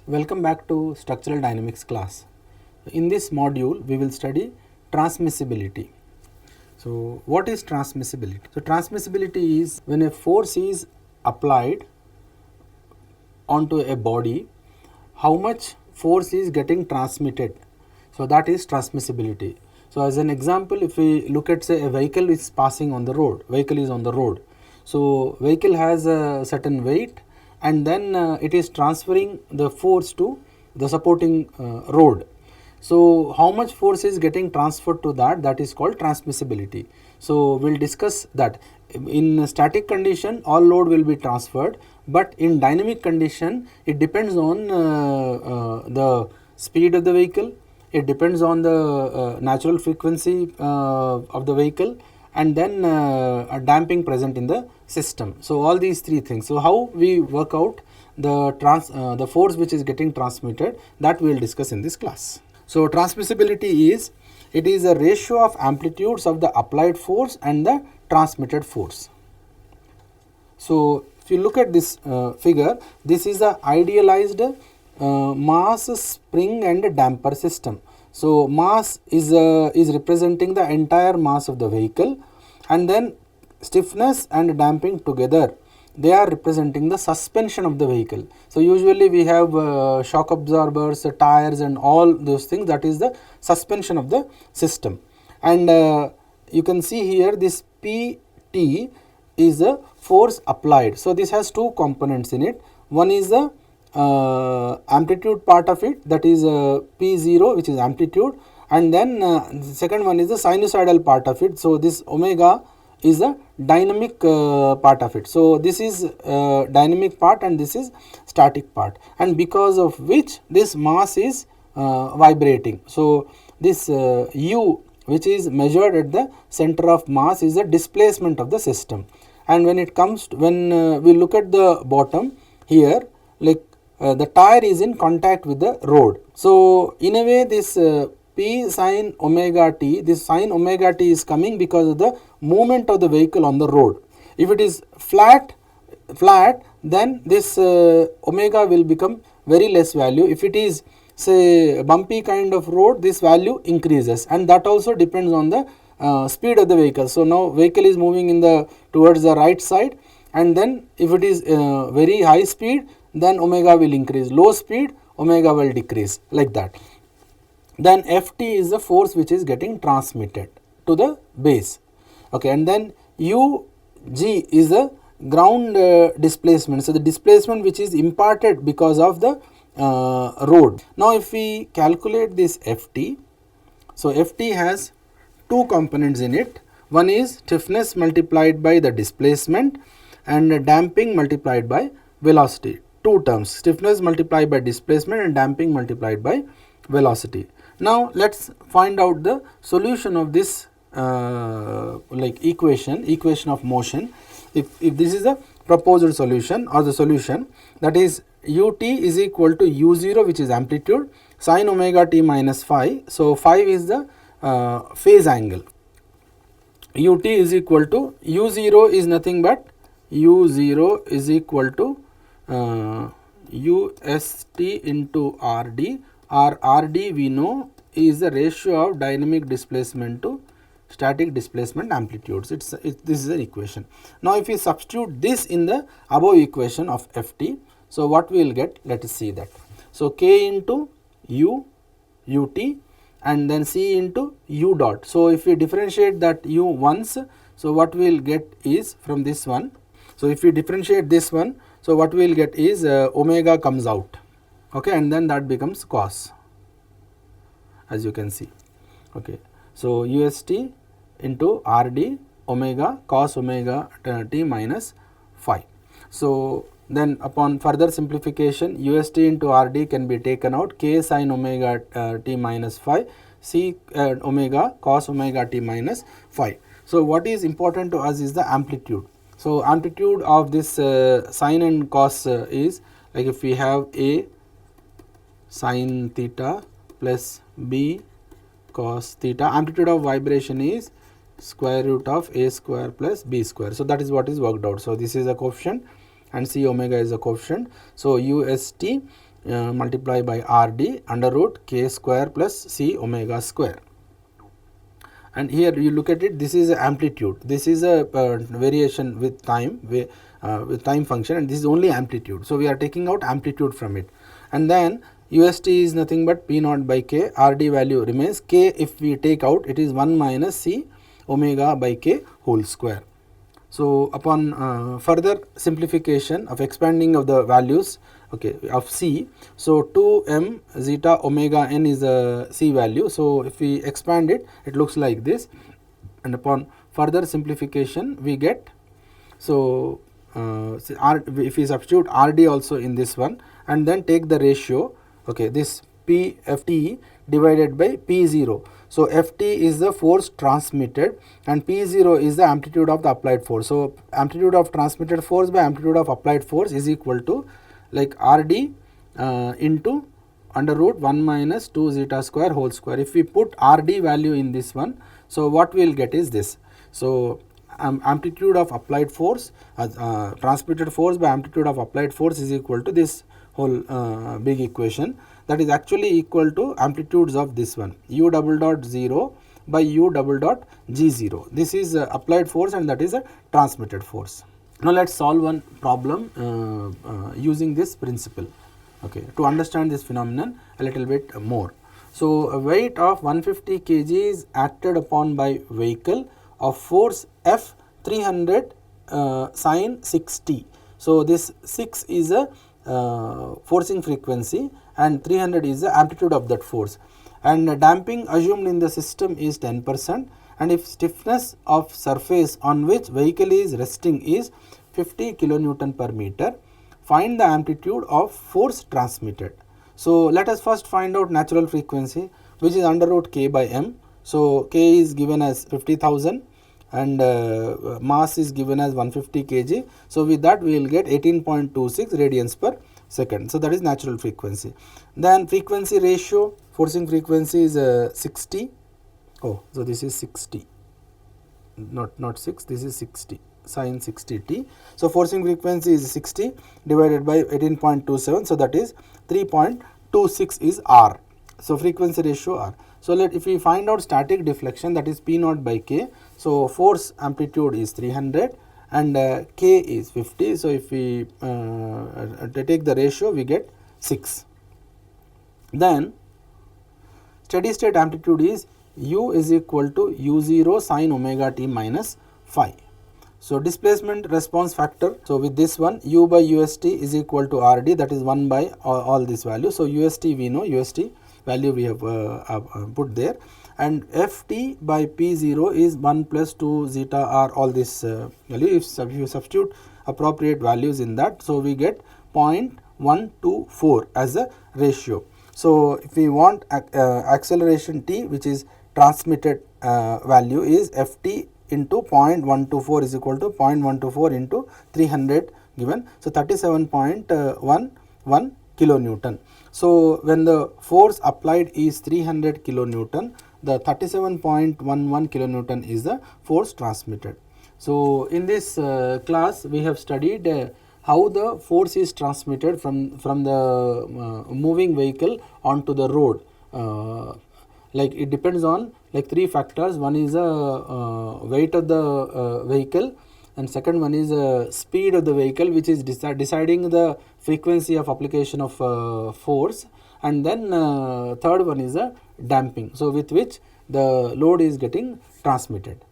Welcome back to Structural Dynamics class. In this module, we will study transmissibility. So, what is transmissibility? So, transmissibility is when a force is applied onto a body, how much force is getting transmitted. So, that is transmissibility. So, as an example, if we look at say a vehicle is passing on the road, vehicle is on the road. So, vehicle has a certain weight and then it is transferring the force to the supporting road. So, how much force is getting transferred to that is called transmissibility. So, we will discuss that. In static condition all load will be transferred, but in dynamic condition it depends on the speed of the vehicle, it depends on the natural frequency of the vehicle, and then a damping present in the system. So, all these three things. So, how we work out the force which is getting transmitted, that we will discuss in this class. So, transmissibility is, it is a ratio of amplitudes of the applied force and the transmitted force. So, if you look at this figure, this is the idealized mass, spring and damper system. So, mass is representing the entire mass of the vehicle, and then stiffness and damping together, they are representing the suspension of the vehicle. So, usually we have shock absorbers, tires and all those things, that is the suspension of the system. And you can see here this PT is the force applied. So, this has two components in it. One is the amplitude part of it, that is P0, which is amplitude, and then the second one is the sinusoidal part of it. So, this omega is a dynamic part of it. So, this is dynamic part and this is static part, and because of which this mass is vibrating. So, this U which is measured at the center of mass is the displacement of the system, and when it comes to, when we look at the bottom here, like the tire is in contact with the road. So, in a way this P sin omega t, this sin omega t is coming because of the movement of the vehicle on the road. If it is flat, then this omega will become very less value. If it is say bumpy kind of road, this value increases, and that also depends on the speed of the vehicle. So, now vehicle is moving in the towards the right side, and then if it is very high speed, then omega will increase, low speed omega will decrease, like that. Then Ft is the force which is getting transmitted to the base, okay, and then Ug is the ground displacement. So, the displacement which is imparted because of the road. Now, if we calculate this Ft, so Ft has two components in it. One is stiffness multiplied by the displacement and damping multiplied by velocity. Two terms, stiffness multiplied by displacement and damping multiplied by velocity. Now, let us find out the solution of this like equation of motion. If this is the proposed solution or the solution, that is ut is equal to u0, which is amplitude, sin omega t minus phi. So, phi is the phase angle. Ut is equal to u0 is nothing but u0 is equal to ust into rd, or rd we know is the ratio of dynamic displacement to static displacement amplitudes. This is an equation. Now, if we substitute this in the above equation of Ft, so what we will get, let us see that. So, k into u ut and then c into u dot. So, if we differentiate that u once, so what we will get is from this one. So, if we differentiate this one, so what we will get is omega comes out, okay, and then that becomes cos, as you can see, okay. So, ust into rd omega cos omega t minus phi. So, then upon further simplification, ust into rd can be taken out, k sin omega t minus phi, c omega cos omega t minus phi. So, what is important to us is the amplitude. So, amplitude of this sin and cos is like, if we have a sin theta plus b cos theta, amplitude of vibration is square root of a square plus b square. So, that is what is worked out. So, this is a coefficient and c omega is a coefficient. So, ust multiply by RD under root K square plus C omega square. And here you look at it, this is a amplitude, this is a variation with time function, and this is only amplitude. So, we are taking out amplitude from it, and then UST is nothing but P naught by K, RD value remains, K if we take out it is 1 minus C omega by K whole square. So, upon further simplification of expanding of the values, okay, of C, so 2m zeta omega n is a C value. So, if we expand it, it looks like this, and upon further simplification we get, so if we substitute RD also in this one and then take the ratio, okay, this P Ft divided by P0. So, Ft is the force transmitted and P0 is the amplitude of the applied force. So, amplitude of transmitted force by amplitude of applied force is equal to like RD into under root 1 minus 2 zeta square whole square. If we put RD value in this one, so what we will get is this. So, amplitude of applied force, transmitted force by amplitude of applied force is equal to this whole big equation, that is actually equal to amplitudes of this one u double dot 0 by u double dot g0. This is applied force and that is a transmitted force. Now, let us solve one problem using this principle, okay, to understand this phenomenon a little bit more. So, a weight of 150 kg is acted upon by vehicle of force F 300 sin 6t. So, this 6 is a forcing frequency and 300 is the amplitude of that force, and damping assumed in the system is 10%, and if stiffness of surface on which vehicle is resting is 50 kilonewton per meter, find the amplitude of force transmitted. So, let us first find out natural frequency, which is under root K by M. So, K is given as 50,000 and mass is given as 150 kg. So, with that we will get 18.26 radians per second. So, that is natural frequency. Then frequency ratio, forcing frequency is 60. Oh, so this is 60, not 6, this is 60 sin 60t. So, forcing frequency is 60 divided by 18.27. So, that is 3.26 is R. So, frequency ratio R. So, if we find out static deflection, that is P naught by K. So, force amplitude is 300 and K is 50. So, if we take the ratio, we get 6. Then steady state amplitude is U is equal to U0 sin omega t minus phi. So, displacement response factor. So, with this one U by UST is equal to RD, that is 1 by all these values. So, UST we know, UST value we have put there, and Ft by P0 is 1 plus 2 zeta R, all this value. If you substitute appropriate values in that, so we get 0.124 as a ratio. So, if we want acceleration t, which is transmitted value, is Ft into 0.124 is equal to 0.124 into 300 given. So, 37.11 kilonewton. So, when the force applied is 300 kilonewton, the 37.11 kilonewton is the force transmitted. So, in this class we have studied how the force is transmitted from the moving vehicle onto the road. Like it depends on like 3 factors. One is weight of the vehicle, and second one is speed of the vehicle, which is deciding the frequency of application of force, and then third one is damping, so with which the load is getting transmitted.